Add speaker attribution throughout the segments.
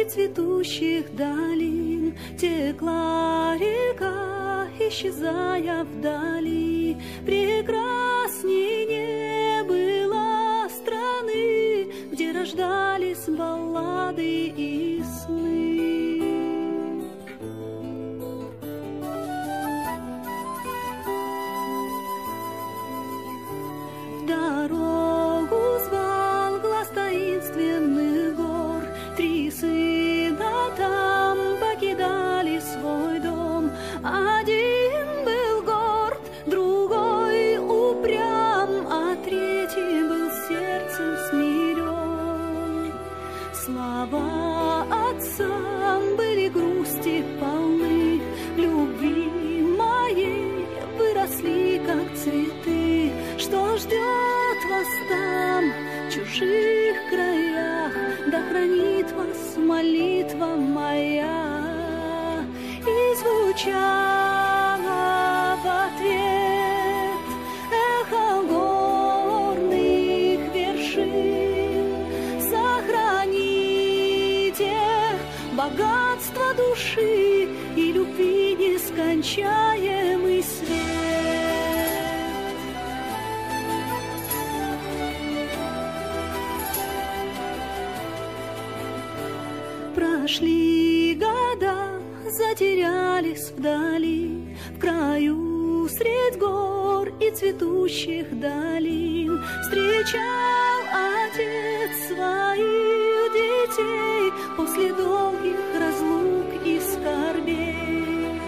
Speaker 1: цветущих долин текла река, исчезая вдали. Прекрасней не было страны, где рождались баллады и сны. В дорогу звал глаз таинственных гор, три сына там покидали свой дом. Один был горд, другой упрям, а третий был сердцем смирен. Слова отца были грусти полны, любви моей выросли, как цветы. Что ждет вас там, в чужих краях, да хранит вас молитва моя. И звучала в ответ эхо горных вершин. Сохраните богатство души и любви нескончаемый свет. Прошли года, затерялись вдали, в краю средь гор и цветущих долин. Встречал отец своих детей после долгих разлук и скорбей.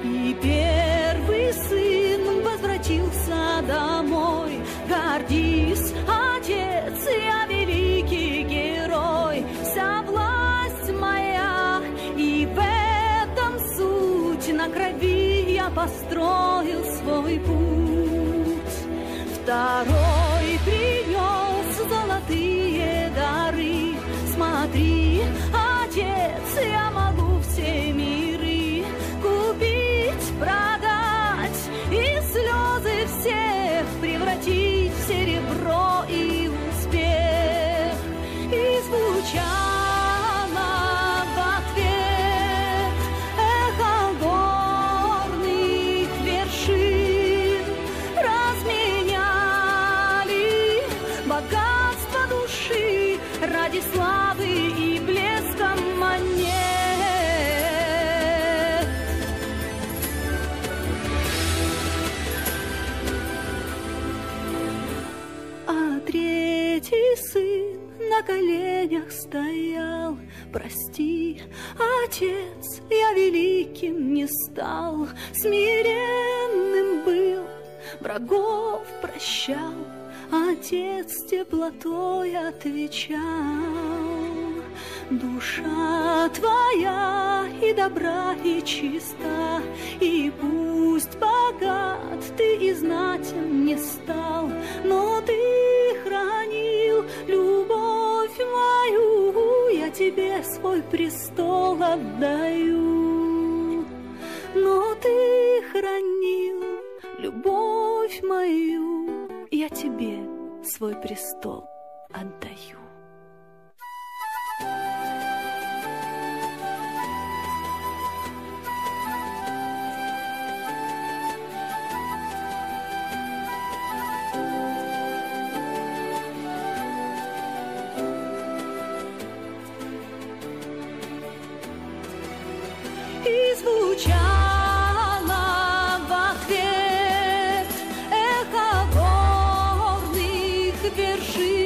Speaker 1: И первый сын возвратился домой. Гордись, отец, я великий герой. Вся власть моя, и в этом суть. На крови я построил свой путь. Второй принес золотые дары. Смотри, отец, я могу все миры купить, продать и слезы всех превратить в серебро и успех. И звучало в ответ эхо горных вершин. Разменяли богатство души ради славы и блеска монет. А третий сын на коленях стоял. Прости, отец, я великим не стал. Смиренным был, врагов прощал. Отец теплотой отвечал: душа твоя и добра, и чиста, и пусть богат ты и знатен не стал, но ты хранил любовь мою, я тебе свой престол отдаю. Но ты хранил любовь мою, я тебе свой престол отдаю. И звучало в ответ эхо горных вершин.